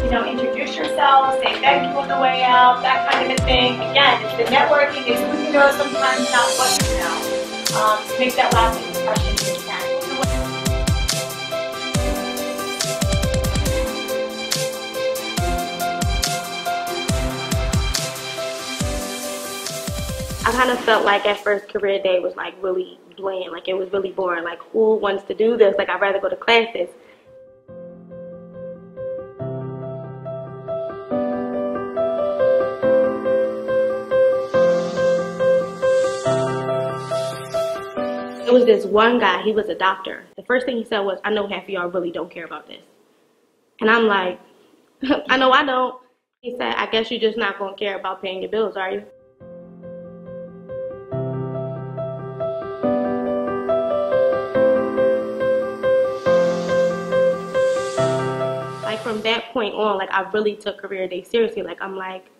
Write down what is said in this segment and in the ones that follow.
you know, introduce yourself, say thank you on the way out, that kind of a thing. Again, it's the networking, it's who you know sometimes, not what you know. To make that lasting impression you can. I kind of felt like at first career day was like really bland, like it was really boring. Like, who wants to do this? Like, I'd rather go to classes. It was this one guy, he was a doctor. The first thing he said was, "I know half of y'all really don't care about this." And I'm like, I know I don't. He said, "I guess you're just not going to care about paying your bills, are you?" Like, from that point on, like, I really took career day seriously. Like, I'm like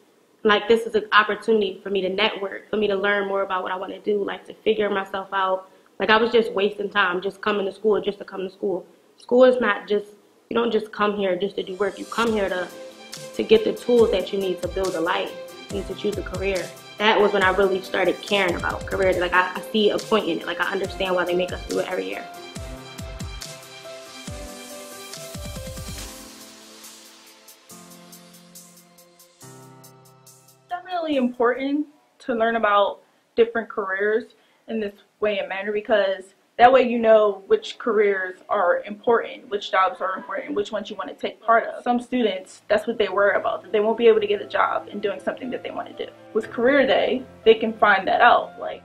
this is an opportunity for me to network, for me to learn more about what I want to do, like to figure myself out. Like, I was just wasting time just coming to school just to come to school. School is not just, you don't just come here just to do work. You come here to get the tools that you need to build a life and to choose a career. That was when I really started caring about careers. Like, I see a point in it. Like, I understand why they make us do it every year. Definitely important to learn about different careers in this way and manner, because that way you know which careers are important, which jobs are important, which ones you want to take part of. Some students, that's what they worry about, that they won't be able to get a job in doing something that they want to do. With career day, they can find that out. Like,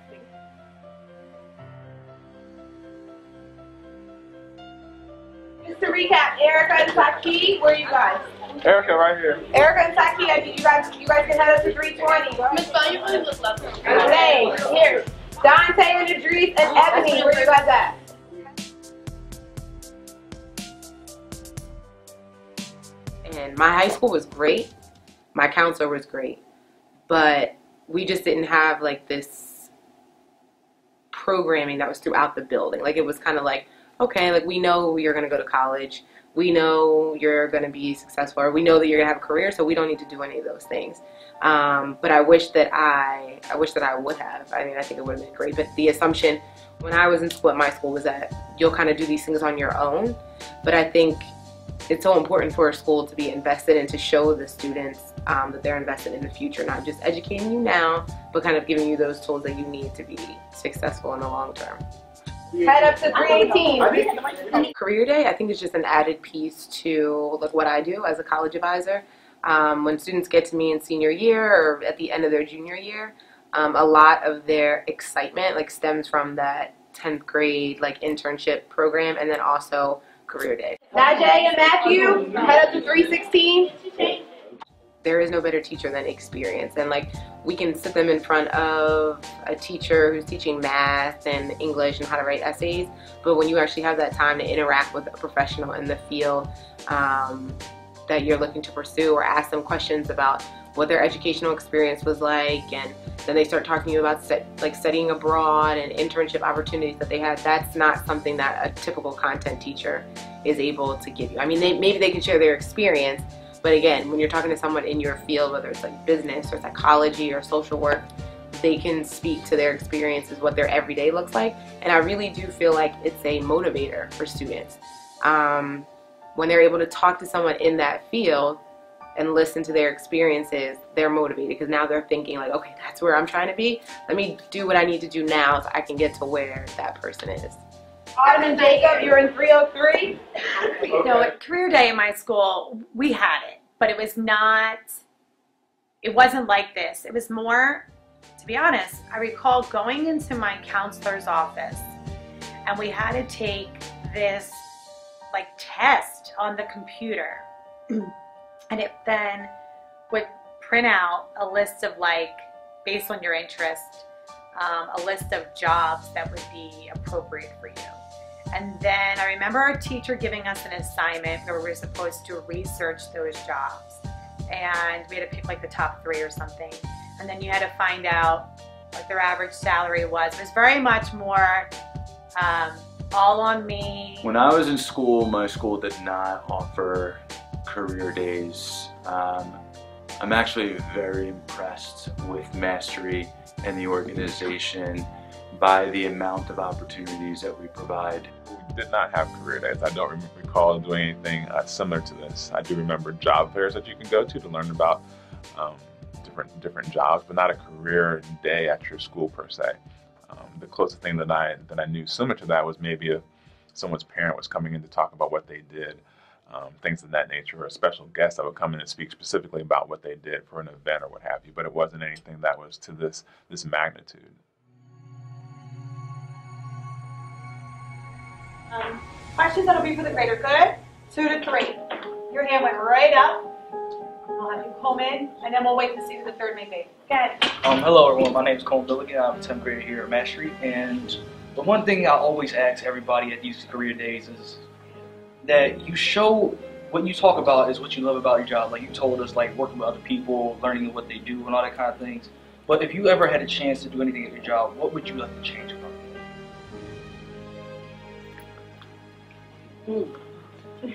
just to recap, Erica and Taki, where are you guys? Erica, right here. Erica and Taki, you guys can head up to 320. Miss Bell, you really look lovely. Okay, here. Dante and Idris and Ebony, where you guys at? And my high school was great. My counselor was great. But we just didn't have like this programming that was throughout the building. Like, it was kind of like, okay, like, we know you're going to go to college. We know you're going to be successful, or we know that you're going to have a career, so we don't need to do any of those things. But I wish that I would have. I mean, I think it would have been great. But the assumption when I was in school at my school was that you'll kind of do these things on your own. But I think it's so important for a school to be invested and to show the students that they're invested in the future, not just educating you now, but kind of giving you those tools that you need to be successful in the long term. Head up to 318. Career day, I think, is just an added piece to like what I do as a college advisor. When students get to me in senior year or at the end of their junior year, a lot of their excitement like stems from that 10th grade like internship program, and then also career day. Najee and Matthew, head up to 316. There is no better teacher than experience, and like, we can sit them in front of a teacher who's teaching math and English and how to write essays, but when you actually have that time to interact with a professional in the field that you're looking to pursue, or ask them questions about what their educational experience was like, and then they start talking to you about studying abroad and internship opportunities that they had, that's not something that a typical content teacher is able to give you. I mean, maybe they can share their experience, but again, when you're talking to someone in your field, whether it's like business or psychology or social work, they can speak to their experiences, what their everyday looks like. And I really do feel like it's a motivator for students. When they're able to talk to someone in that field and listen to their experiences, they're motivated, because now they're thinking like, okay, that's where I'm trying to be. Let me do what I need to do now so I can get to where that person is. Autumn and Jacob, you're in 303. You know, at career day in my school, we had it, but it wasn't like this. It was more, to be honest, I recall going into my counselor's office and we had to take this like test on the computer, and it then would print out a list of, like, based on your interest, a list of jobs that would be appropriate for you. And then I remember our teacher giving us an assignment where we were supposed to research those jobs, and we had to pick like the top 3 or something, and then you had to find out what their average salary was. It was very much more all on me. When I was in school, my school did not offer career days. I'm actually very impressed with Mastery and the organization by the amount of opportunities that we provide. We did not have career days. I don't recall doing anything similar to this. I do remember job fairs that you can go to learn about different jobs, but not a career day at your school per se. The closest thing that I knew similar to that was maybe if someone's parent was coming in to talk about what they did, things of that nature, or a special guest that would come in and speak specifically about what they did for an event or what have you. But it wasn't anything that was to this magnitude. Questions that'll be for the greater good. 2 to 3. Your hand went right up. I'll have you come in, and then we'll wait to see who the third may be. Go ahead. Hello everyone, my name is Cole Billigan. I'm a 10th grader here at Mastery, and the one thing I always ask everybody at these career days is that you show what you talk about is what you love about your job. Like you told us, like working with other people, learning what they do and all that kind of things. But if you ever had a chance to do anything at your job, what would you like to change about it?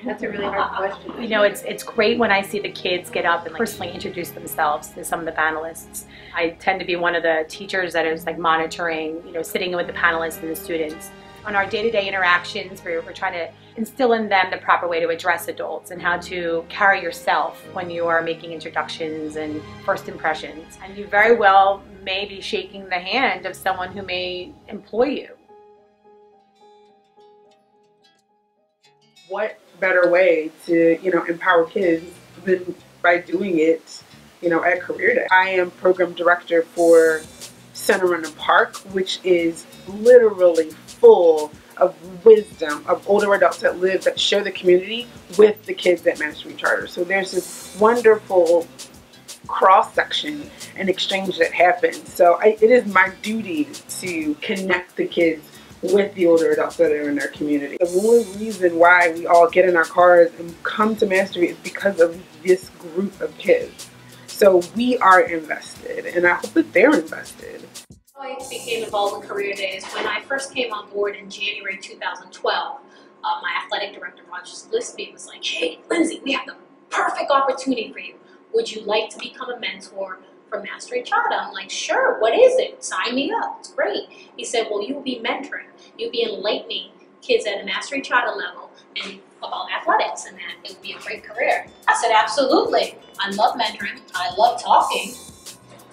That's a really hard question. You know, it's great when I see the kids get up and like personally introduce themselves to some of the panelists. I tend to be one of the teachers that is like monitoring, you know, sitting with the panelists and the students. On our day-to-day interactions, we're trying to instill in them the proper way to address adults and how to carry yourself when you are making introductions and first impressions. And you very well may be shaking the hand of someone who may employ you. What better way to, empower kids than by doing it, at Career Day. I am program director for Center in the Park, which is literally full of wisdom of older adults that share the community with the kids at Mastery Charter. So there's this wonderful cross-section and exchange that happens. So it is my duty to connect the kids with the older adults that are in their community. The only reason why we all get in our cars and come to Mastery is because of this group of kids. So we are invested, and I hope that they're invested. I became involved with Career Days when I first came on board in January 2012. My athletic director, Roger Gillespie, was like, "Hey, Lindsay, we have the perfect opportunity for you. Would you like to become a mentor for Mastery Charter?" I'm like, "Sure, what is it? Sign me up, it's great." He said, "Well, you'll be mentoring. You'll be enlightening kids at a Mastery Charter level and about athletics, and that it would be a great career." I said, "Absolutely. I love mentoring. I love talking.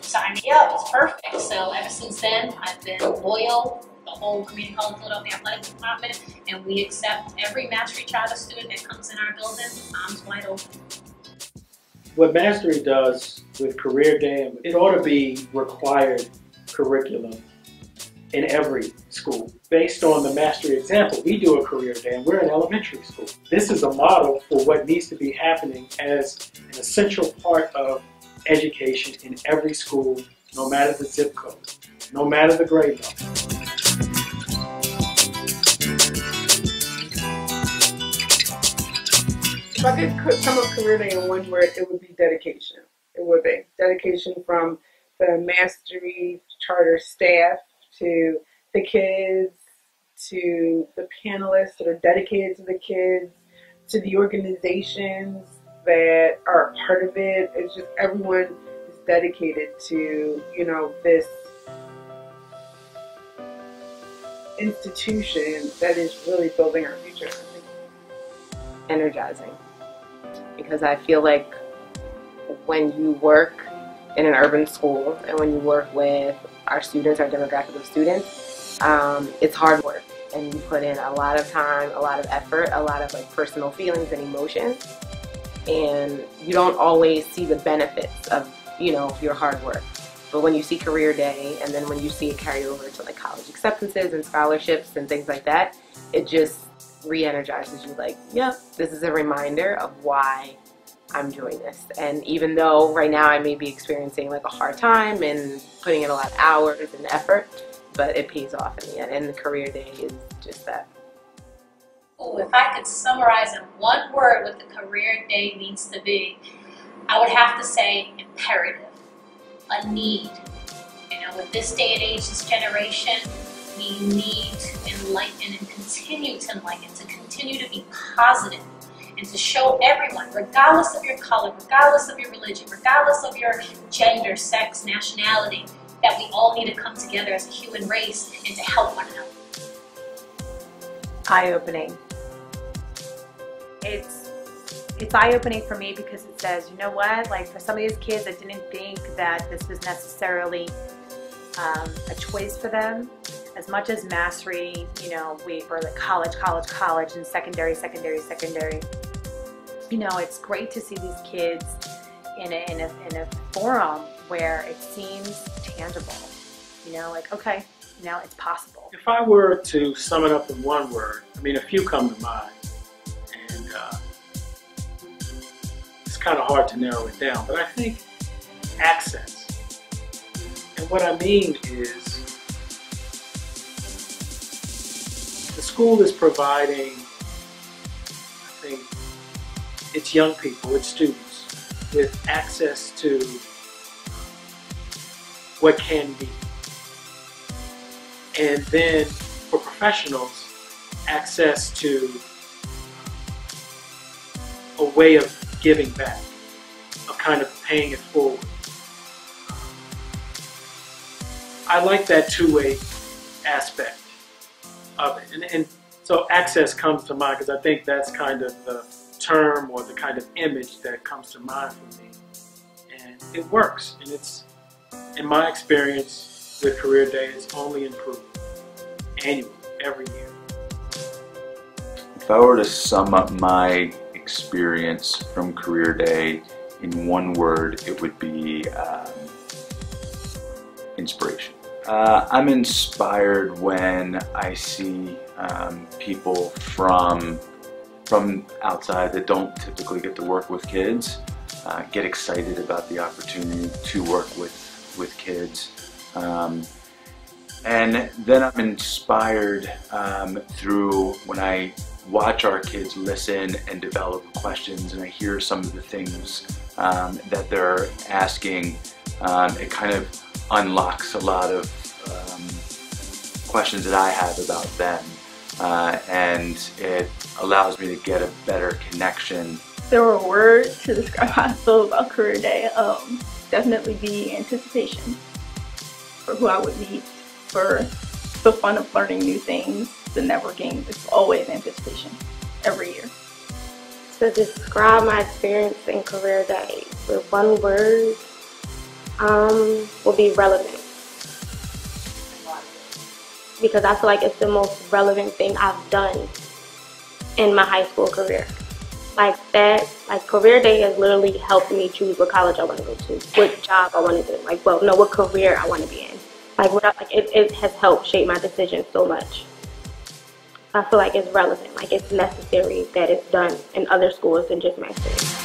Sign me up, it's perfect." So ever since then, I've been loyal, the whole Community College Philadelphia Athletic Department, and we accept every Mastery Charter student that comes in our building, arms wide open. What Mastery does with Career Day, it ought to be required curriculum in every school. Based on the Mastery example, we do a Career Day and we're in elementary school. This is a model for what needs to be happening as an essential part of education in every school, no matter the zip code, no matter the grade level. If I could sum up Career Day in one word, it would be dedication. It would be dedication from the Mastery Charter staff to the kids, to the panelists that are dedicated to the kids, to the organizations that are a part of it. It's just everyone is dedicated to, this institution that is really building our future. Energizing. Because I feel like when you work in an urban school and when you work with our students, our demographic of students, it's hard work. And you put in a lot of time, a lot of effort, a lot of personal feelings and emotions. And you don't always see the benefits of, your hard work. But when you see Career Day and then when you see it carry over to college acceptances and scholarships and things like that, it just re-energizes you yep, this is a reminder of why I'm doing this. And even though right now I may be experiencing a hard time and putting in a lot of hours and effort, but it pays off in the end. And the Career Day is just that. Oh, if I could summarize in one word what the Career Day needs to be, I would have to say imperative, a need. With this day and age, this generation, we need to enlighten and continue to enlighten, to continue to be positive and to show everyone, regardless of your color, regardless of your religion, regardless of your gender, sex, nationality, that we all need to come together as a human race and to help one another. Eye-opening. It's eye-opening for me because it says, you know what, like for some of these kids that didn't think that this was necessarily a choice for them, as much as mastery, you know, we were like college, and secondary. You know, it's great to see these kids in a forum where it seems tangible. You know, like, okay, now it's possible. If I were to sum it up in one word, I mean, a few come to mind, and it's kind of hard to narrow it down, but I think access. And what I mean is, the school is providing, I think, its young people, its students, with access to what can be. And then for professionals, access to a way of giving back, of kind of paying it forward. I like that two-way aspect of it. And so access comes to mind because I think that's kind of the term or the kind of image that comes to mind for me. And it works. And it's, in my experience with Career Day, it's only improved annually, every year. If I were to sum up my experience from Career Day in one word, it would be inspiration. I'm inspired when I see people from outside that don't typically get to work with kids get excited about the opportunity to work with kids. And then I'm inspired through when I watch our kids listen and develop questions, and I hear some of the things that they're asking. It kind of unlocks a lot of questions that I have about them, and it allows me to get a better connection. If there were a word to describe how I feel about Career Day, definitely be anticipation for who I would meet, for the fun of learning new things, the networking. It's always anticipation every year. To describe my experience in Career Day with one word, will be relevant. Because I feel like it's the most relevant thing I've done in my high school career. Like that, like Career Day has literally helped me choose what college I want to go to, what job I want to do, like, well, no, what career I want to be in. Like, it has helped shape my decision so much. I feel like it's relevant, like it's necessary that it's done in other schools than just my school.